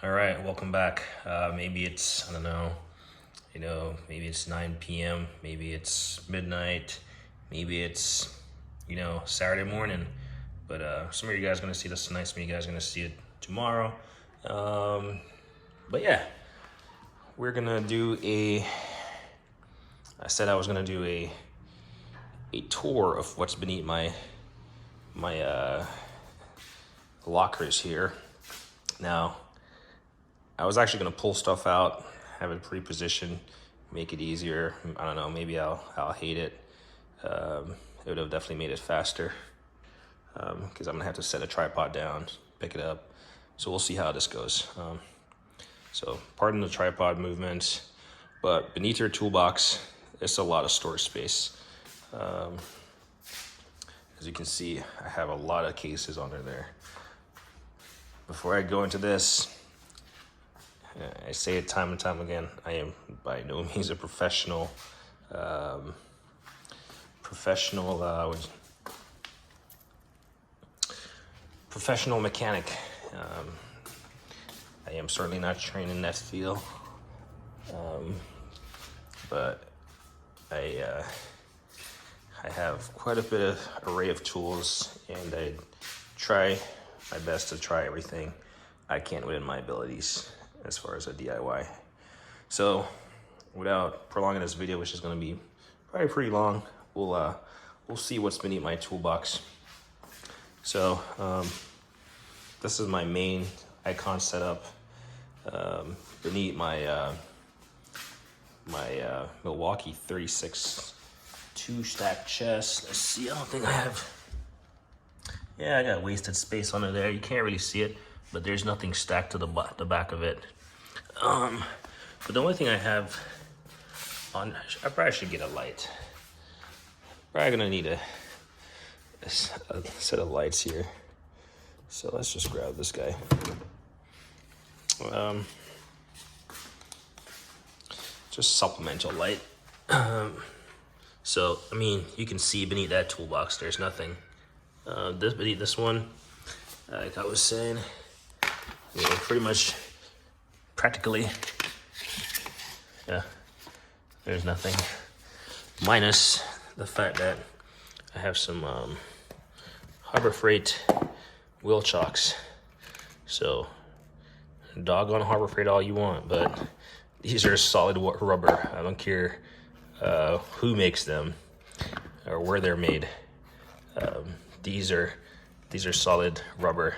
All right, welcome back. Maybe it's, I don't know, maybe it's 9 p.m., maybe it's midnight, maybe it's, Saturday morning. But some of you guys are going to see this tonight, some of you guys are going to see it tomorrow. But yeah, we're going to do I said I was going to do a tour of what's beneath my lockers here. Now, I was actually gonna pull stuff out, have it pre-positioned, make it easier. I don't know, maybe I'll hate it. It would have definitely made it faster because I'm gonna have to set a tripod down, pick it up. So we'll see how this goes. So pardon the tripod movements, but beneath your toolbox, it's a lot of storage space. As you can see, I have a lot of cases under there. Before I go into this, I say it time and time again, I am by no means a professional mechanic. I am certainly not trained in that field, but I have quite a bit of array of tools, and I try my best to try everything I can within my abilities as far as a DIY. So without prolonging this video, which is going to be probably pretty long, we'll see what's beneath my toolbox. So this is my main icon setup beneath my Milwaukee 36 2-stack chest. Let's see, I don't think I have. Yeah, I got wasted space under there. You can't really see it, but there's nothing stacked to the back of it. But the only thing I have on, I probably should get a light. Probably gonna need a set of lights here. So let's just grab this guy. Just supplemental light. So, I mean, you can see beneath that toolbox, there's nothing. Beneath this one, like I was saying, pretty much, practically, yeah, there's nothing. Minus the fact that I have some Harbor Freight wheel chocks. So, doggone Harbor Freight all you want, but these are solid rubber. I don't care who makes them or where they're made. These are solid rubber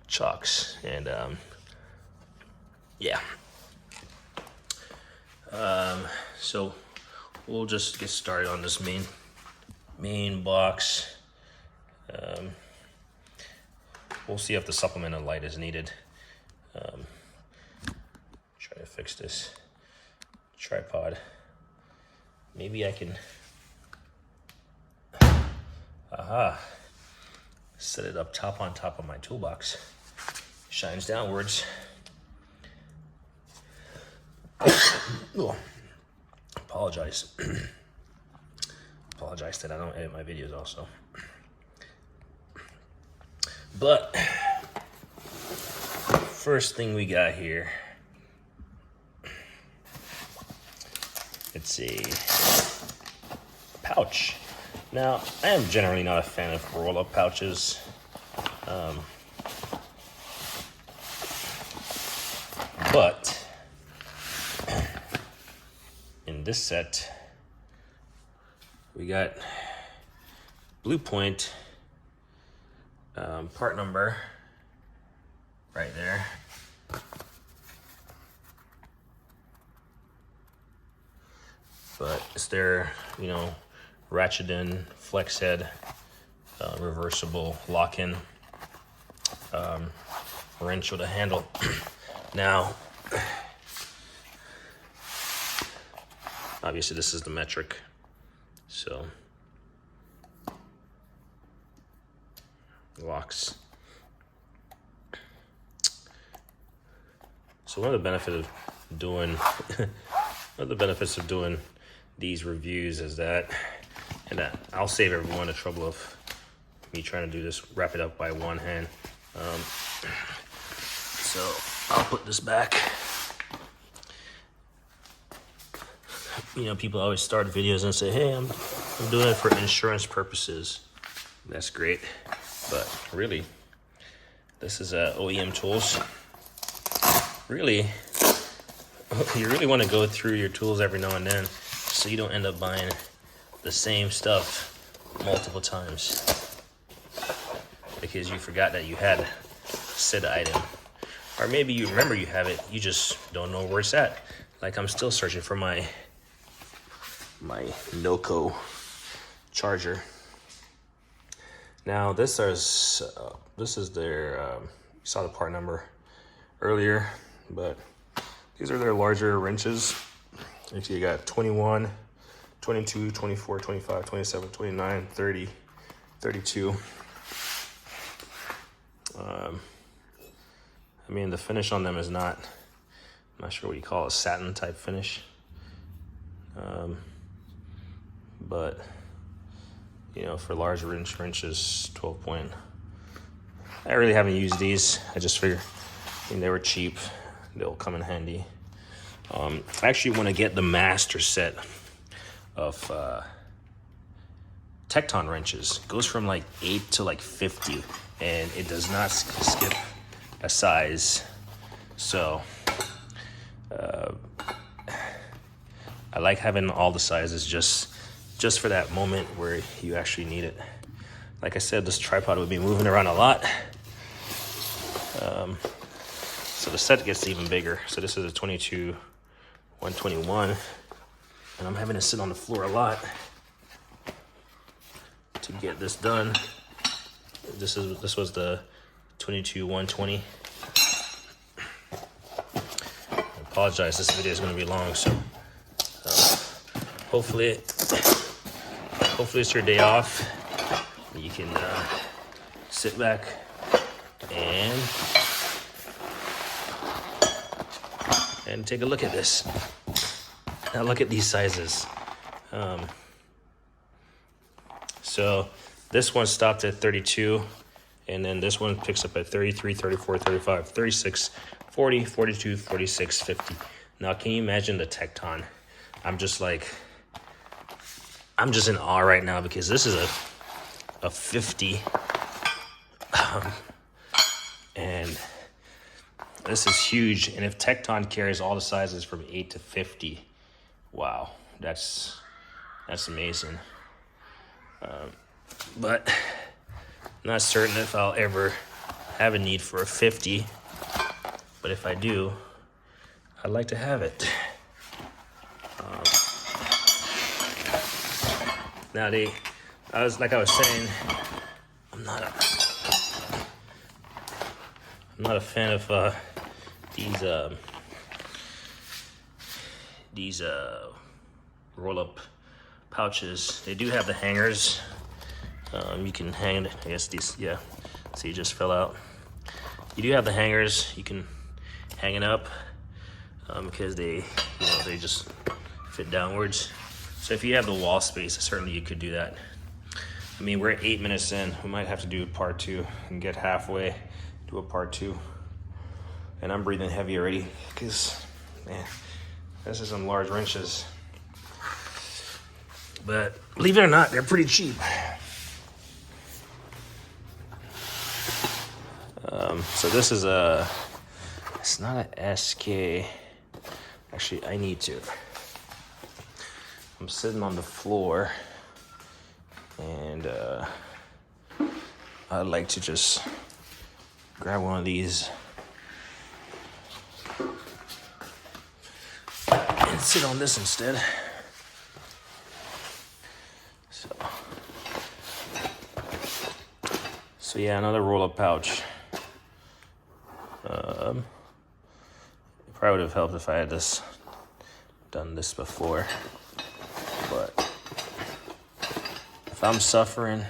chocks, and yeah. So we'll just get started on this main box. We'll see if the supplemental light is needed. Try to fix this tripod. Maybe I can, set it up on top of my toolbox. Shines downwards. Oh, apologize. Apologize that I don't edit my videos also. But first thing we got here, it's a pouch. Now, I am generally not a fan of roll-up pouches. But in this set, we got Blue Point part number right there. But it's their, ratchet in, flex head, reversible lock-in, wrench with a handle. Now, obviously this is the metric, so locks. So one of the benefits of doing these reviews is that, and I'll save everyone the trouble of me trying to do this, wrap it up by one hand. So I'll put this back. You know, people always start videos and say, hey, I'm doing it for insurance purposes. That's great. But really, this is OEM tools. Really, you really want to go through your tools every now and then so you don't end up buying the same stuff multiple times because you forgot that you had said item. Or maybe you remember you have it, you just don't know where it's at. Like I'm still searching for my Noco charger. Now this is their you saw the part number earlier, but these are their larger wrenches. You got 21, 22, 24, 25, 27, 29, 30, 32. I mean, the finish on them is not, I'm not sure what you call a satin type finish. But, you know, for large wrenches, 12 point. I really haven't used these. I just figured, I mean, they were cheap. They'll come in handy. I actually want to get the master set of Tecton wrenches. It goes from like 8 to like 50, and it does not skip a size. So I like having all the sizes just for that moment where you actually need it. Like I said, this tripod would be moving around a lot. So the set gets even bigger. So this is a 22 121, and I'm having to sit on the floor a lot to get this done. This was the 22 120. I apologize, this video is going to be long, so hopefully it's your day off. You can sit back and take a look at this. Now look at these sizes. So this one stopped at 32, and then this one picks up at 33, 34, 35, 36, 40, 42, 46, 50. Now can you imagine the Tecton? I'm just in awe right now because this is a 50. And this is huge. And if Tecton carries all the sizes from 8 to 50, wow, that's amazing. But not certain if I'll ever have a need for a 50. But if I do, I'd like to have it. Now I was saying, I'm not a fan of these roll-up pouches. They do have the hangers. You can hang it. I guess these, yeah. See, it just fell out. You do have the hangers. You can hang it up because they just fit downwards. So if you have the wall space, certainly you could do that. I mean, we're 8 minutes in. We might have to do part 2 and get halfway, do a part 2. And I'm breathing heavy already because, man, this is some large wrenches. But believe it or not, they're pretty cheap. So this is it's not an SK. Actually, I need to. I'm sitting on the floor, and I'd like to just grab one of these and sit on this instead. So yeah, another roll-up pouch. It probably would have helped if I had done this before. But if I'm suffering,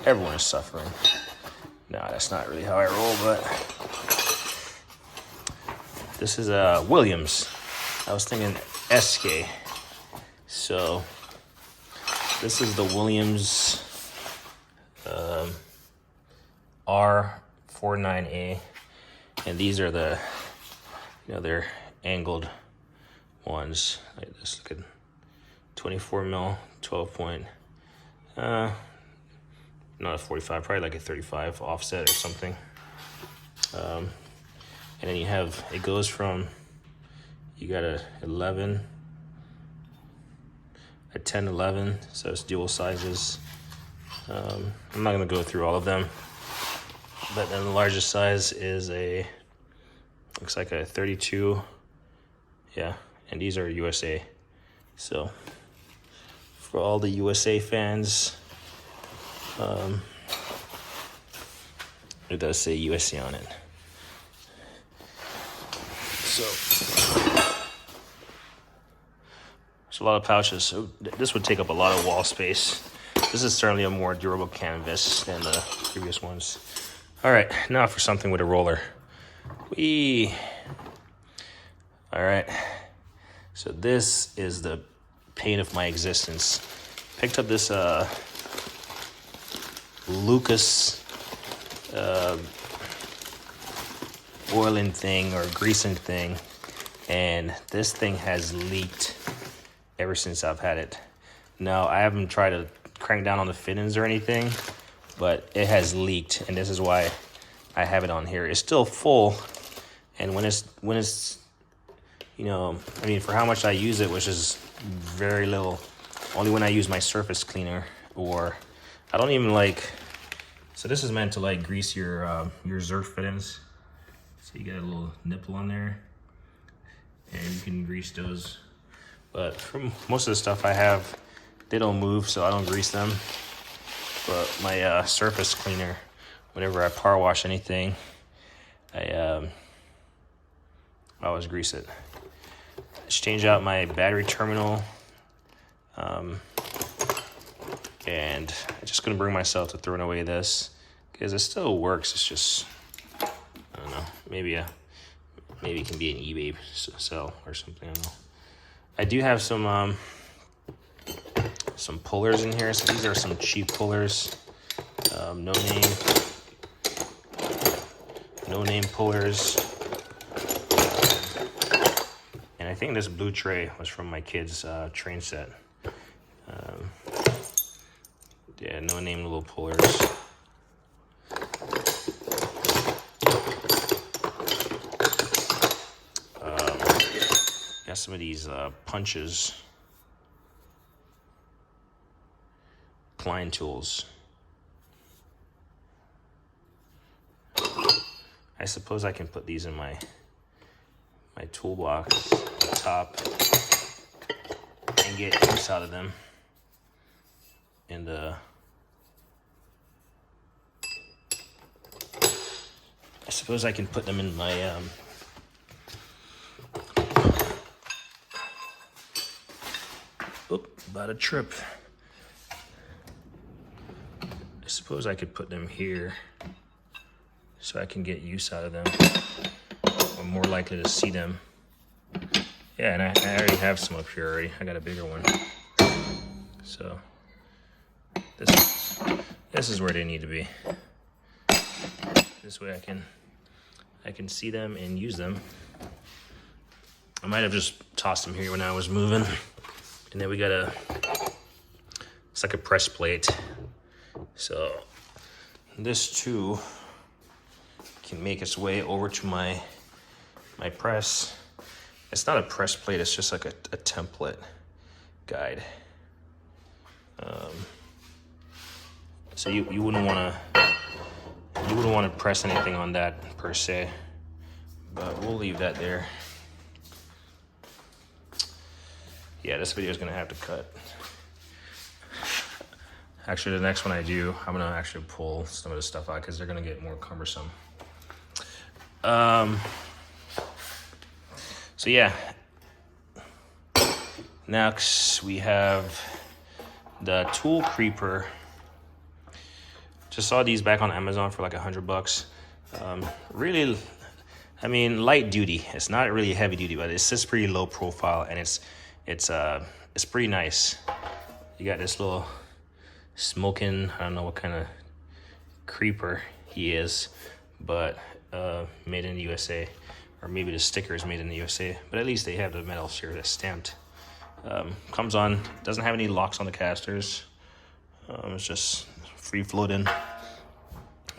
everyone is suffering. No, that's not really how I roll, but this is a Williams. I was thinking SK. So this is the Williams R49A. And these are the, they're angled ones. Like this, look at 24 mil, 12 point, not a 45, probably like a 35 offset or something. And then you have, it goes from, you got a 11, a 10, 11, so it's dual sizes. I'm not gonna go through all of them, but then the largest size is looks like a 32, yeah, and these are USA. So for all the USA fans, it does say USA on it. So it's a lot of pouches. So this would take up a lot of wall space. This is certainly a more durable canvas than the previous ones. All right, now for something with a roller. All right, so this is the pain of my existence. Picked up this Lucas oiling thing or greasing thing, and this thing has leaked ever since I've had it. Now, I haven't tried to crank down on the fittings or anything, but it has leaked, and this is why I have it on here. It's still full, and when it's for how much I use it, which is very little, only when I use my surface cleaner, or I don't even so this is meant to grease your Zerk fittings. So you got a little nipple on there, and you can grease those. But from most of the stuff I have, they don't move, so I don't grease them. But my surface cleaner, whenever I power wash anything, I always grease it. Let's change out my battery terminal, and I'm just gonna bring myself to throwing away this because it still works. It's just, I don't know, maybe it can be an eBay sell or something. I don't know. I do have some pullers in here. So these are some cheap pullers, no name pullers. And I think this blue tray was from my kid's train set. Yeah, no name little pullers. Got some of these punches. Klein tools. I suppose I can put these in my toolbox at the top and get use out of them. And I suppose I can put them in my about a trip. I suppose I could put them here so I can get use out of them. I'm more likely to see them. Yeah, and I already have some up here already. I got a bigger one. So this is where they need to be. This way I can see them and use them. I might have just tossed them here when I was moving. And then we got it's like a press plate. So this too can make its way over to my press. It's not a press plate, it's just like a template guide. So you wouldn't want to press anything on that per se, but we'll leave that there. Yeah, this video is gonna have to cut. Actually, the next one I do, I'm gonna actually pull some of the stuff out because they're gonna get more cumbersome. So yeah, next we have the Tool Creeper. Just saw these back on Amazon for like $100. Really, I mean, light duty. It's not really heavy duty, but it's just pretty low profile, and it's pretty nice. You got this little smoking, I don't know what kind of creeper he is, but made in the USA, or maybe the sticker is made in the USA, but at least they have the metal here that's stamped. Comes on, doesn't have any locks on the casters. It's just free floating,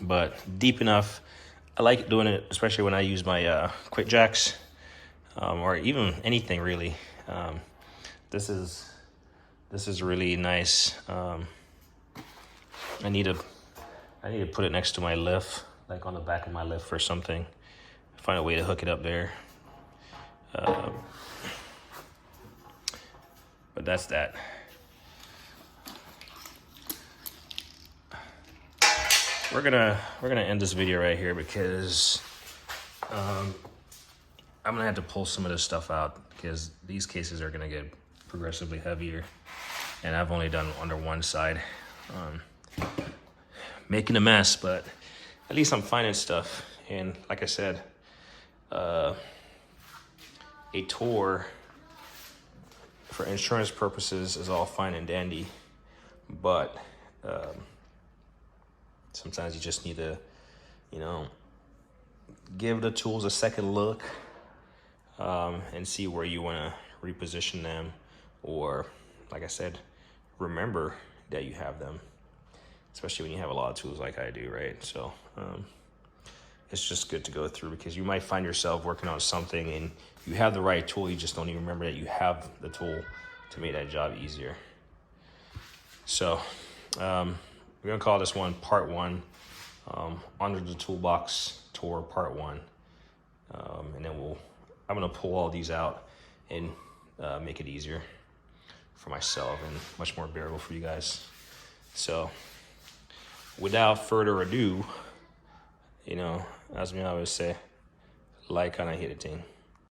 but deep enough. I like doing it, especially when I use my quick jacks, or even anything really. This is really nice. I need to put it next to my lift, like on the back of my lift or something. Find a way to hook it up there. But that's that. We're gonna end this video right here because I'm gonna have to pull some of this stuff out because these cases are gonna get progressively heavier, and I've only done under one side, making a mess. But at least I'm finding stuff, and like I said, a tour for insurance purposes is all fine and dandy, but sometimes you just need to, give the tools a second look, and see where you want to reposition them, or, like I said, remember that you have them, especially when you have a lot of tools like I do, right? So it's just good to go through, because you might find yourself working on something and you have the right tool, you just don't even remember that you have the tool to make that job easier. So we're gonna call this one part 1, under the toolbox tour part 1, and then I'm gonna pull all these out and make it easier for myself and much more bearable for you guys. So without further ado, as me always say, like, and I hit a thing.